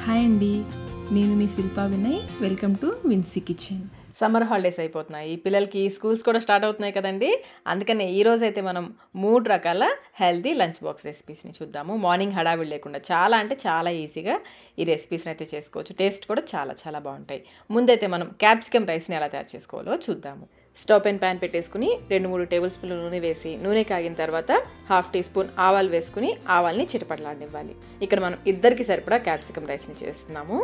Hi అండి, నేను మీ Shilpa Vinay. Welcome to Vinsy kitchen. Summer holidays అయిపోతున్నాయి, పిల్లలకి స్కూల్స్ కూడా స్టార్ట్ అవుతున్నాయి కదండి. అందుకనే ఈరోజు అయితే మనం 3 రకాల హెల్తీ లంచ్ బాక్స్ రెసిపీస్ని చూద్దాము. మార్నింగ్ హడావిడి లేకుండా చాలా అంటే చాలా ఈజీగా ఈ రెసిపీస్ని అయితే చేసుకోవచ్చు. టేస్ట్ కూడా చాలా చాలా బాగుంటాయి. ముందైతే మనం క్యాప్సికమ్ రైస్ని ఎలా తయారు చేసుకోవాలో చూద్దాము. స్టవ్ పైన ప్యాన్ పెట్టేసుకుని 2-3 టేబుల్ స్పూన్లు నూనె వేసి, నూనె కాగిన తర్వాత 1/2 టీ స్పూన్ ఆవాలు వేసుకుని ఆవాల్ని చిటపటలాడనివ్వాలి. ఇక్కడ మనం ఇద్దరికి సరిపడా క్యాప్సికమ్ రైస్ని చేస్తున్నాము.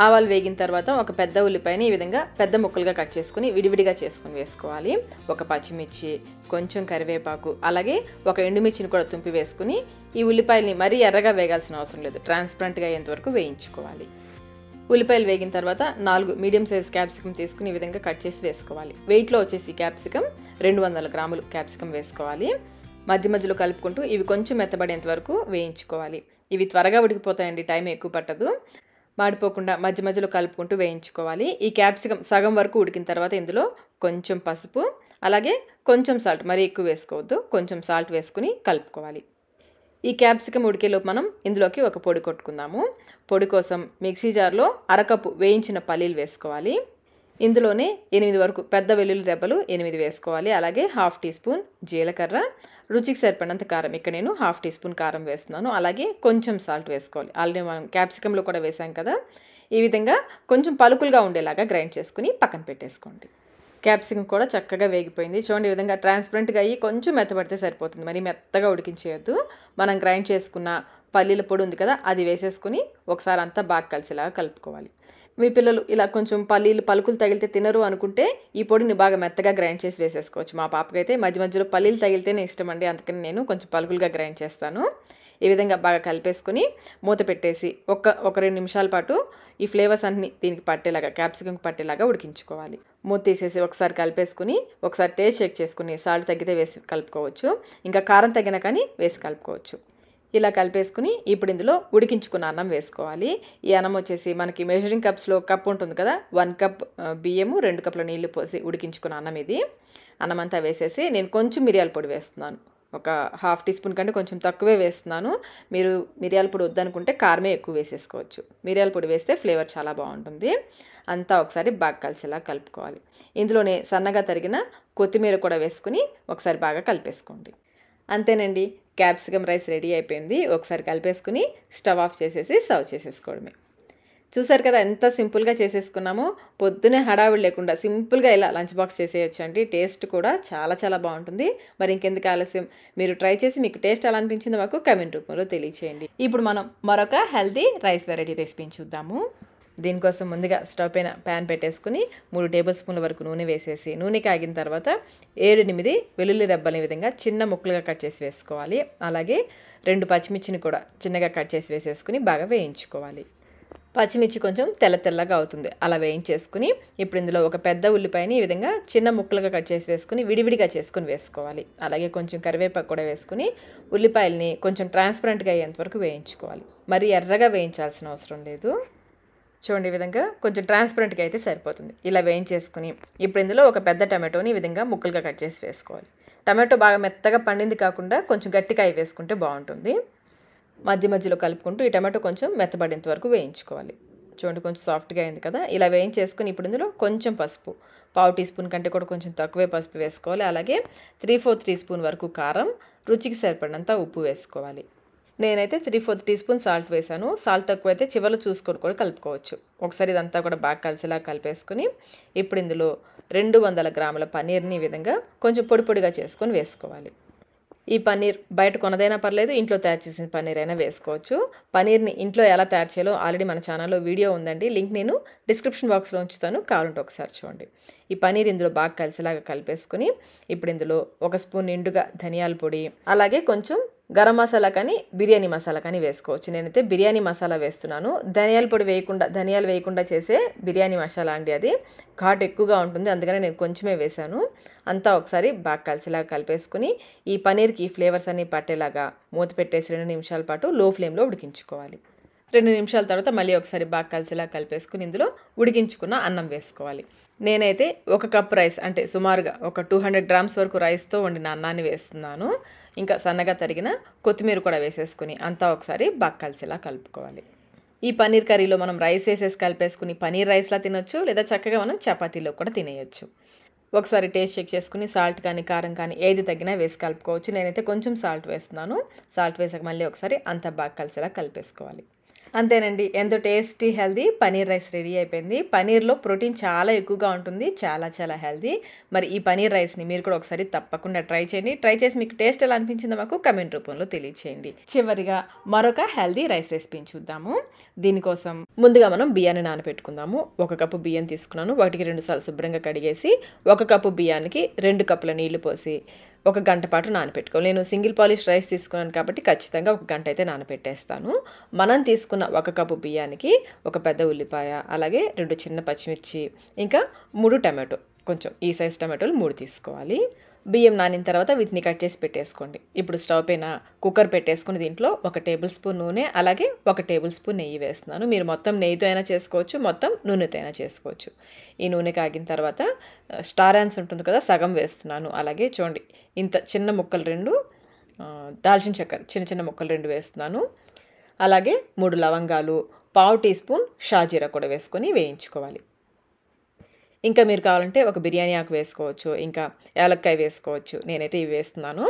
ఆవాలు వేగిన తర్వాత ఒక పెద్ద ఉల్లిపాయని ఈ విధంగా పెద్ద ముక్కలుగా కట్ చేసుకుని విడివిడిగా చేసుకుని వేసుకోవాలి. ఒక పచ్చిమిర్చి, కొంచెం కరివేపాకు, అలాగే ఒక ఎండుమిర్చిని కూడా తుంపి వేసుకుని ఈ ఉల్లిపాయల్ని మరీ ఎర్రగా వేగాల్సిన అవసరం లేదు, ట్రాన్స్పరెంట్గా అయ్యేంత వరకు వేయించుకోవాలి. ఉల్లిపాయలు వేగిన తర్వాత 4 మీడియం సైజ్ క్యాప్సికమ్ తీసుకుని ఈ విధంగా కట్ చేసి వేసుకోవాలి. వెయిట్లో వచ్చేసి క్యాప్సికమ్ 200 గ్రాములు క్యాప్సికమ్ వేసుకోవాలి. మధ్య మధ్యలో కలుపుకుంటూ ఇవి కొంచెం మెత్తబడేంత వరకు వేయించుకోవాలి. ఇవి త్వరగా ఉడికిపోతాయండి, టైం ఎక్కువ పట్టదు. మాడిపోకుండా మధ్య మధ్యలో కలుపుకుంటూ వేయించుకోవాలి. ఈ క్యాప్సికమ్ సగం వరకు ఉడికిన తర్వాత ఇందులో కొంచెం పసుపు, అలాగే కొంచెం సాల్ట్, మరీ ఎక్కువ వేసుకోవద్దు, కొంచెం సాల్ట్ వేసుకుని కలుపుకోవాలి. ఈ క్యాప్సికమ్ ఉడికేలోపు మనం ఇందులోకి ఒక పొడి కొట్టుకుందాము. పొడి కోసం మిక్సీ జార్లో అరకప్పు వేయించిన పల్లీలు వేసుకోవాలి. ఇందులోనే 8 వరకు పెద్ద వెల్లుల్లి రెబ్బలు 8 వేసుకోవాలి. అలాగే 1/2 టీ స్పూన్ జీలకర్ర, రుచికి సరిపడినంత కారం, ఇక్కడ నేను 1/2 టీ స్పూన్ కారం వేస్తున్నాను. అలాగే కొంచెం సాల్ట్ వేసుకోవాలి. ఆల్రెడీ మనం క్యాప్సికంలో కూడా వేసాం కదా. ఈ విధంగా కొంచెం పలుకులుగా ఉండేలాగా గ్రైండ్ చేసుకుని పక్కన పెట్టేసుకోండి. క్యాప్సికం కూడా చక్కగా వేగిపోయింది. చూడండి, ఈ విధంగా ట్రాన్స్పరెంట్గా అయ్యి కొంచెం మెత్తబడితే సరిపోతుంది, మరి మెత్తగా ఉడికించేయద్దు. మనం గ్రైండ్ చేసుకున్న పల్లీల పొడి ఉంది కదా, అది వేసేసుకుని ఒకసారి అంతా బాగా కలిసేలాగా కలుపుకోవాలి. మీ పిల్లలు ఇలా కొంచెం పలుకులు తగిలితే తినరు అనుకుంటే ఈ పొడిని బాగా మెత్తగా గ్రైండ్ చేసి వేసేసుకోవచ్చు. మా పాపకైతే మధ్య మధ్యలో పల్లీలు తగిలితేనే ఇష్టం అండి, అందుకని నేను కొంచెం పలుకులుగా గ్రైండ్ చేస్తాను. ఈ విధంగా బాగా కలిపేసుకుని మూత పెట్టేసి ఒక 2 నిమిషాల పాటు ఈ ఫ్లేవర్స్ అన్ని దీనికి పట్టేలాగా, క్యాప్సికమ్ పట్టేలాగా ఉడికించుకోవాలి. మూత తీసేసి ఒకసారి కలిపేసుకుని ఒకసారి టేస్ట్ చెక్ చేసుకుని సాల్ట్ తగ్గితే వేసి కలుపుకోవచ్చు, ఇంకా కారం తగ్గినా కానీ వేసి కలుపుకోవచ్చు. ఇలా కలిపేసుకుని ఇప్పుడు ఇందులో ఉడికించుకున్న అన్నం వేసుకోవాలి. ఈ అన్నం వచ్చేసి మనకి మెజరింగ్ కప్స్లో కప్ ఉంటుంది కదా, 1 కప్ బియ్యము 2 కప్పుల నీళ్లు పోసి ఉడికించుకున్న అన్నం ఇది. అన్నం అంతా వేసేసి నేను కొంచెం మిరియాల పొడి వేస్తున్నాను. ఒక 1/2 టీ స్పూన్ కంటే కొంచెం తక్కువే వేస్తున్నాను. మీరు మిరియాల పొడి వద్దనుకుంటే కారమే ఎక్కువ వేసేసుకోవచ్చు. మిరియాల పొడి వేస్తే ఫ్లేవర్ చాలా బాగుంటుంది. అంతా ఒకసారి బాగా కలిసేలా కలుపుకోవాలి. ఇందులోనే సన్నగా తరిగిన కొత్తిమీర కూడా వేసుకుని ఒకసారి బాగా కలిపేసుకోండి. అంతేనండి, క్యాప్సికమ్ రైస్ రెడీ అయిపోయింది. ఒకసారి కలిపేసుకుని స్టవ్ ఆఫ్ చేసేసి సర్వ్ చేసేసుకోవడమే. చూసారు కదా ఎంత సింపుల్గా చేసేసుకున్నామో. పొద్దునే హడావిడి లేకుండా సింపుల్గా ఇలా లంచ్ బాక్స్ చేసేయచ్చు అండి. టేస్ట్ కూడా చాలా చాలా బాగుంటుంది. మరి ఇంకెందుకు ఆలస్యం, మీరు ట్రై చేసి మీకు టేస్ట్ ఎలా అనిపించిందో మాకు కమెంట్ రూపంలో తెలియచేయండి. ఇప్పుడు మనం మరొక హెల్తీ రైస్ వెరైటీ రెసిపీని చూద్దాము. దీనికోసం ముందుగా స్టవ్ పైన ప్యాన్ పెట్టేసుకుని 3 టేబుల్ స్పూన్ల వరకు నూనె వేసేసి, నూనె కాగిన తర్వాత 7-8 వెల్లుల్లి రెబ్బలు ఈ విధంగా చిన్న ముక్కలుగా కట్ చేసి వేసుకోవాలి. అలాగే 2 పచ్చిమిర్చిని కూడా చిన్నగా కట్ చేసి వేసేసుకుని బాగా వేయించుకోవాలి. పచ్చిమిర్చి కొంచెం తెల్లగా అవుతుంది, అలా వేయించేసుకుని ఇప్పుడు ఇందులో ఒక పెద్ద ఉల్లిపాయని ఈ విధంగా చిన్న ముక్కలుగా కట్ చేసి వేసుకుని విడివిడిగా చేసుకుని వేసుకోవాలి. అలాగే కొంచెం కరివేపాకు కూడా వేసుకుని ఉల్లిపాయల్ని కొంచెం ట్రాన్స్పరెంట్గా అయ్యేంత వరకు వేయించుకోవాలి. మరి ఎర్రగా వేయించాల్సిన అవసరం లేదు. చూడండి, ఈ విధంగా కొంచెం ట్రాన్స్పరెంట్గా అయితే సరిపోతుంది. ఇలా వేయించేసుకుని ఇప్పుడు ఇందులో ఒక పెద్ద టమాటోని ఈ విధంగా ముక్కలుగా కట్ చేసి వేసుకోవాలి. టమాటో బాగా మెత్తగా పండింది కాకుండా కొంచెం గట్టిగా వేసుకుంటే బాగుంటుంది. మధ్య మధ్యలో కలుపుకుంటూ ఈ టమాటో కొంచెం మెత్తబడేంత వరకు వేయించుకోవాలి. చూడండి, కొంచెం సాఫ్ట్గా అయింది కదా. ఇలా వేయించేసుకుని ఇప్పుడు ఇందులో కొంచెం పసుపు, 1/2 టీ స్పూన్ కంటే కూడా కొంచెం తక్కువే పసుపు వేసుకోవాలి. అలాగే 3/4 టీ స్పూన్ వరకు కారం, రుచికి సరిపడినంత ఉప్పు వేసుకోవాలి. నేనైతే 3/4 టీ స్పూన్ సాల్ట్ వేసాను. సాల్ట్ తక్కువైతే చివరిలో చూసుకొని కూడా కలుపుకోవచ్చు. ఒకసారి ఇదంతా కూడా బాగా కలిసేలా కలిపేసుకుని ఇప్పుడు ఇందులో 200 గ్రాముల పన్నీర్ని ఈ విధంగా కొంచెం పొడిగా చేసుకొని వేసుకోవాలి. ఈ పన్నీర్ బయట కొనదైనా పర్లేదు, ఇంట్లో తయారు చేసిన పన్నీర్ అయినా వేసుకోవచ్చు. పన్నీర్ని ఇంట్లో ఎలా తయారు చేయాలో ఆల్రెడీ మన ఛానల్లో వీడియో ఉందండి, లింక్ నేను డిస్క్రిప్షన్ బాక్స్లో ఉంచుతాను, కావాలంటే ఒకసారి చూడండి. ఈ పన్నీర్ ఇందులో బాగా కలిసేలాగా కలిపేసుకుని ఇప్పుడు ఇందులో 1 స్పూన్ నిండుగా ధనియాల పొడి, అలాగే కొంచెం గరం మసాలా కానీ బిర్యానీ మసాలా కానీ వేసుకోవచ్చు. నేనైతే బిర్యానీ మసాలా వేస్తున్నాను. ధనియాలు వేయకుండా చేసే బిర్యానీ మసాలా అండి, అది ఘాట్ ఎక్కువగా ఉంటుంది, అందుకని నేను కొంచెమే వేశాను. అంతా ఒకసారి బాగా కలిసేలా కలిపేసుకుని ఈ పన్నీర్కి ఫ్లేవర్స్ అన్నీ పట్టేలాగా మూత పెట్టేసి 2 నిమిషాల పాటు లో ఫ్లేమ్లో ఉడికించుకోవాలి. 2 నిమిషాల తర్వాత మళ్ళీ ఒకసారి బాగా కలిసేలా కలిపేసుకుని ఇందులో ఉడికించుకున్న అన్నం వేసుకోవాలి. నేనైతే 1 కప్ రైస్ అంటే సుమారుగా ఒక 200 గ్రామ్స్ వరకు రైస్తో వండిన అన్నాన్ని వేస్తున్నాను. ఇంకా సన్నగా తరిగిన కొత్తిమీర కూడా వేసేసుకుని అంతా ఒకసారి బాగా కలిసేలా కలుపుకోవాలి. ఈ పన్నీర్ కర్రీలో మనం రైస్ వేసేసి కలిపేసుకుని పన్నీర్ రైస్లా తినొచ్చు, లేదా చక్కగా మనం చపాతీలో కూడా తినేయచ్చు. ఒకసారి టేస్ట్ చెక్ చేసుకుని సాల్ట్ కానీ కారం కానీ ఏది తగ్గినా వేసి కలుపుకోవచ్చు. నేనైతే కొంచెం సాల్ట్ వేస్తున్నాను. సాల్ట్ వేసాక మళ్ళీ ఒకసారి అంతా బాగా కలిసేలా కలిపేసుకోవాలి. అంతేనండి, ఎంతో tasty healthy paneer rice ready అయిపోయింది. పన్నీర్లో ప్రోటీన్ చాలా ఎక్కువగా ఉంటుంది, చాలా చాలా హెల్దీ. మరి ఈ పన్నీర్ రైస్ని మీరు కూడా ఒకసారి తప్పకుండా ట్రై చేయండి. ట్రై చేసి మీకు టేస్ట్ ఎలా అనిపించిందో మాకు కమెంట్ రూపంలో తెలియచేయండి. చివరిగా మరొక హెల్దీ రైస్ రెసిపీని చూద్దాము. దీనికోసం ముందుగా మనం బియ్యాన్ని నానబెట్టుకుందాము. 1 కప్పు బియ్యం తీసుకున్నాను. 1కి 2 సార్లు శుభ్రంగా కడిగేసి 1 కప్పు బియ్యానికి 2 కప్పుల నీళ్లు పోసి 1 గంట పాటు నానపెట్టుకోవాలి. నేను సింగిల్ పాలిష్ రైస్ తీసుకున్నాను కాబట్టి ఖచ్చితంగా 1 గంట అయితే నానపెట్టేస్తాను. మనం తీసుకున్న 1 కప్పు బియ్యానికి 1 పెద్ద ఉల్లిపాయ, అలాగే 2 చిన్న పచ్చిమిర్చి, ఇంకా 3 టమాటో, కొంచెం ఈ సైజ్ టమాటోలు 3 తీసుకోవాలి. బియ్యం నానిన తర్వాత వీటిని కట్ చేసి పెట్టేసుకోండి. ఇప్పుడు స్టవ్ పైన కుక్కర్ పెట్టేసుకుని దీంట్లో 1 టేబుల్ స్పూన్ నూనె, అలాగే 1 టేబుల్ స్పూన్ నెయ్యి వేస్తున్నాను. మీరు మొత్తం నెయ్యితో అయినా చేసుకోవచ్చు, మొత్తం నూనెతో అయినా చేసుకోవచ్చు. ఈ నూనె కాగిన తర్వాత స్టార్ యాన్స్ ఉంటుంది కదా, సగం వేస్తున్నాను. అలాగే చూడండి, ఇంత చిన్న ముక్కలు 2 దాల్చిన చెక్క చిన్న చిన్న ముక్కలు 2 వేస్తున్నాను. అలాగే 3 లవంగాలు, 1/2 టీ స్పూన్ షాజీరా కూడా వేసుకొని వేయించుకోవాలి. ఇంకా మీరు కావాలంటే 1 బిర్యానీ ఆకు వేసుకోవచ్చు, ఇంకా యాలక్కాయ వేసుకోవచ్చు. నేనైతే ఇవి వేస్తున్నాను.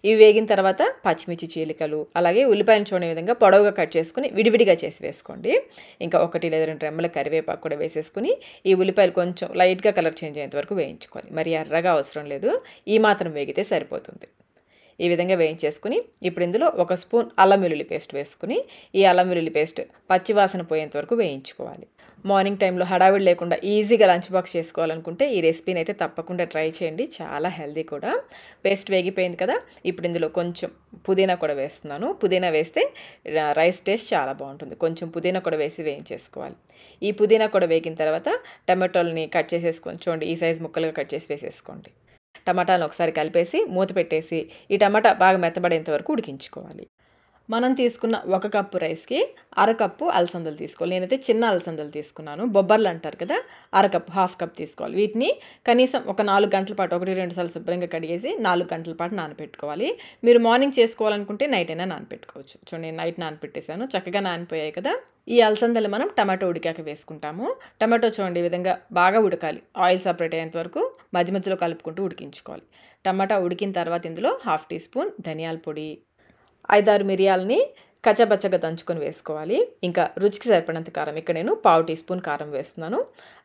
ఇవి వేగిన తర్వాత పచ్చిమిర్చి చీలికలు, అలాగే ఉల్లిపాయలు చూడే విధంగా పొడవుగా కట్ చేసుకుని విడివిడిగా చేసి వేసుకోండి. ఇంకా 1 లేదా 2 రెమ్మల కరివేపాకు కూడా వేసేసుకుని ఈ ఉల్లిపాయలు కొంచెం లైట్గా కలర్ చేంజ్ అయ్యేంత వరకు వేయించుకోవాలి. మరి ఎర్రగా అవసరం లేదు, ఈ మాత్రం వేగితే సరిపోతుంది. ఈ విధంగా వేయించేసుకుని ఇప్పుడు ఇందులో 1 స్పూన్ అల్లం వెల్లుల్లి పేస్ట్ వేసుకుని ఈ అల్లం వెల్లుల్లి పేస్ట్ పచ్చివాసన పోయేంత వరకు వేయించుకోవాలి. మార్నింగ్ టైంలో హడావిడి లేకుండా ఈజీగా లంచ్ బాక్స్ చేసుకోవాలనుకుంటే ఈ రెసిపీని అయితే తప్పకుండా ట్రై చేయండి. చాలా హెల్దీ కూడా. పేస్ట్ వేగిపోయింది కదా, ఇప్పుడు ఇందులో కొంచెం పుదీనా కూడా వేస్తున్నాను. పుదీనా వేస్తే రైస్ టేస్ట్ చాలా బాగుంటుంది. కొంచెం పుదీనా కూడా వేసి వేయించేసుకోవాలి. ఈ పుదీనా కూడా వేగిన తర్వాత టమాటోలని కట్ చేసేసుకొని చూడండి, ఈ సైజ్ ముక్కలుగా కట్ చేసి వేసేసుకోండి. టమాటాలను ఒకసారి కలిపేసి మూత పెట్టేసి ఈ టమాటా బాగా మెత్తబడేంత వరకు ఉడికించుకోవాలి. మనం తీసుకున్న 1 కప్పు రైస్కి 1/2 కప్పు అలసందలు తీసుకోవాలి. నేనైతే చిన్న అలసందలు తీసుకున్నాను, బొబ్బర్లు అంటారు కదా, 1/2 కప్పు, 1/2 కప్ తీసుకోవాలి. వీటిని కనీసం ఒక 4 గంటల పాటు 1-2 సార్లు శుభ్రంగా కడిగేసి 4 గంటల పాటు నానపెట్టుకోవాలి. మీరు మార్నింగ్ చేసుకోవాలనుకుంటే నైట్ అయినా నానపెట్టుకోవచ్చు. చూడండి, నేను నైట్ నానపెట్టేశాను, చక్కగా నానిపోయాయి కదా. ఈ అలసందలు మనం టమాటో ఉడికాక వేసుకుంటాము. టమాటో చూడండి ఈ విధంగా బాగా ఉడకాలి, ఆయిల్ సపరేట్ అయ్యేంత వరకు మధ్య మధ్యలో కలుపుకుంటూ ఉడికించుకోవాలి. టమాటా ఉడికిన తర్వాత ఇందులో 1/2 టీ స్పూన్ ధనియాల పొడి, 5-6 మిరియాలని కచ్చపచ్చగా దంచుకొని వేసుకోవాలి. ఇంకా రుచికి సరిపడినంత కారం, ఇక్కడ నేను 1/2 టీ స్పూన్ కారం వేస్తున్నాను.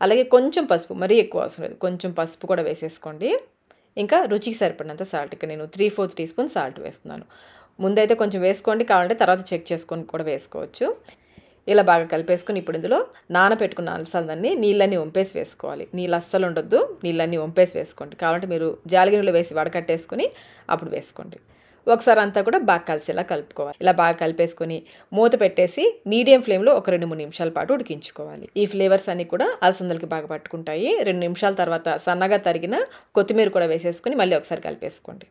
అలాగే కొంచెం పసుపు, మరీ ఎక్కువ అవసరం లేదు, కొంచెం పసుపు కూడా వేసేసుకోండి. ఇంకా రుచికి సరిపడినంత సాల్ట్, ఇక్కడ నేను 3/4 టీ స్పూన్ సాల్ట్ వేస్తున్నాను. ముందైతే కొంచెం వేసుకోండి, కావాలంటే తర్వాత చెక్ చేసుకొని కూడా వేసుకోవచ్చు. ఇలా బాగా కలిపేసుకుని ఇప్పుడు ఇందులో నానబెట్టుకున్న అలసందన్ని నీళ్ళన్నీ వంపేసి వేసుకోవాలి. నీళ్ళు అస్సలు ఉండొద్దు, నీళ్ళన్నీ వంపేసి వేసుకోండి. కావాలంటే మీరు జాలిగిన్నెలో వేసి వడకట్టేసుకుని అప్పుడు వేసుకోండి. ఒకసారి అంతా కూడా బాగా కలిసేలా కలుపుకోవాలి. ఇలా బాగా కలిపేసుకొని మూత పెట్టేసి మీడియం ఫ్లేమ్లో ఒక 2-3 నిమిషాల పాటు ఉడికించుకోవాలి. ఈ ఫ్లేవర్స్ అన్నీ కూడా అలసందలకి బాగా పట్టుకుంటాయి. 2 నిమిషాల తర్వాత సన్నగా తరిగిన కొత్తిమీర కూడా వేసేసుకొని మళ్ళీ ఒకసారి కలిపేసుకోండి.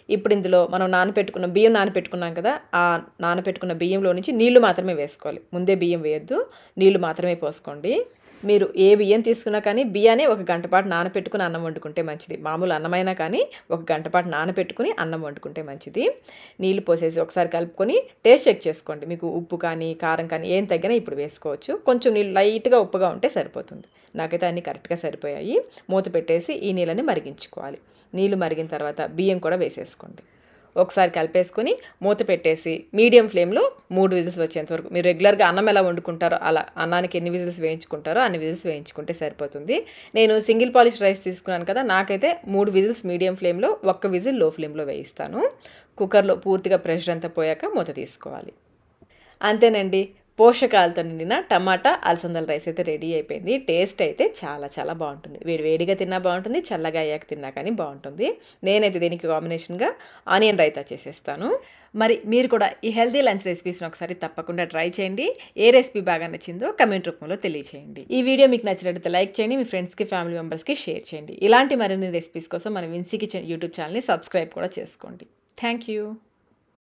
ఇప్పుడు ఇందులో మనం బియ్యం నానపెట్టుకున్నాం కదా, ఆ నానపెట్టుకున్న బియ్యంలో నుంచి నీళ్లు మాత్రమే వేసుకోవాలి. ముందే బియ్యం వేయొద్దు, నీళ్లు మాత్రమే పోసుకోండి. మీరు ఏ బియ్యం తీసుకున్నా కానీ బియ్యాన్ని 1 గంట పాటు నానపెట్టుకుని అన్నం వండుకుంటే మంచిది. మామూలు అన్నమైనా కానీ 1 గంట పాటు నానపెట్టుకుని అన్నం వండుకుంటే మంచిది. నీళ్లు పోసేసి ఒకసారి కలుపుకొని టేస్ట్ చెక్ చేసుకోండి. మీకు ఉప్పు కానీ కారం కానీ ఏం తగ్గినా ఇప్పుడు వేసుకోవచ్చు. కొంచెం నీళ్ళు లైట్గా ఉప్పుగా ఉంటే సరిపోతుంది. నాకైతే అన్నీ కరెక్ట్గా సరిపోయాయి. మూత పెట్టేసి ఈ నీళ్ళని మరిగించుకోవాలి. నీళ్ళు మరిగిన తర్వాత బియ్యం కూడా వేసేసుకోండి. ఒకసారి కలిపేసుకొని మూత పెట్టేసి మీడియం ఫ్లేమ్లో 3 విజిల్స్ వచ్చేంత వరకు, మీరు రెగ్యులర్గా అన్నం ఎలా వండుకుంటారో అలా అన్నానికి ఎన్ని విజిల్స్ వేయించుకుంటారో అన్ని విజిల్స్ వేయించుకుంటే సరిపోతుంది. నేను సింగిల్ పాలిష్ రైస్ తీసుకున్నాను కదా, నాకైతే 3 విజిల్స్ మీడియం ఫ్లేమ్లో, 1 విజిల్ లో ఫ్లేమ్లో వేయిస్తాను. కుక్కర్లో పూర్తిగా ప్రెషర్ అంతా పోయాక మూత తీసుకోవాలి. అంతేనండి, పోషకాలతో నిండిన టమాటా అలసందల రైస్ అయితే రెడీ అయిపోయింది. టేస్ట్ అయితే చాలా చాలా బాగుంటుంది. వేడిగా తిన్నా బాగుంటుంది, చల్లగా అయ్యాక తిన్నా కానీ బాగుంటుంది. నేనైతే దీనికి కాంబినేషన్గా ఆనియన్ రైతా చేసేస్తాను. మరి మీరు కూడా ఈ హెల్తీ లంచ్ రెసిపీస్ని ఒకసారి తప్పకుండా ట్రై చేయండి. ఏ రెసిపీ బాగా నచ్చిందో కమెంట్ రూపంలో తెలియచేయండి. ఈ వీడియో మీకు నచ్చినట్లయితే లైక్ చేయండి, మీ ఫ్రెండ్స్కి ఫ్యామిలీ మెంబర్స్కి షేర్ చేయండి. ఇలాంటి మరిన్ని రెసిపీస్ కోసం మన విన్సీ కిచెన్ యూట్యూబ్ ఛానల్ని సబ్స్క్రైబ్ కూడా చేసుకోండి. Thank you.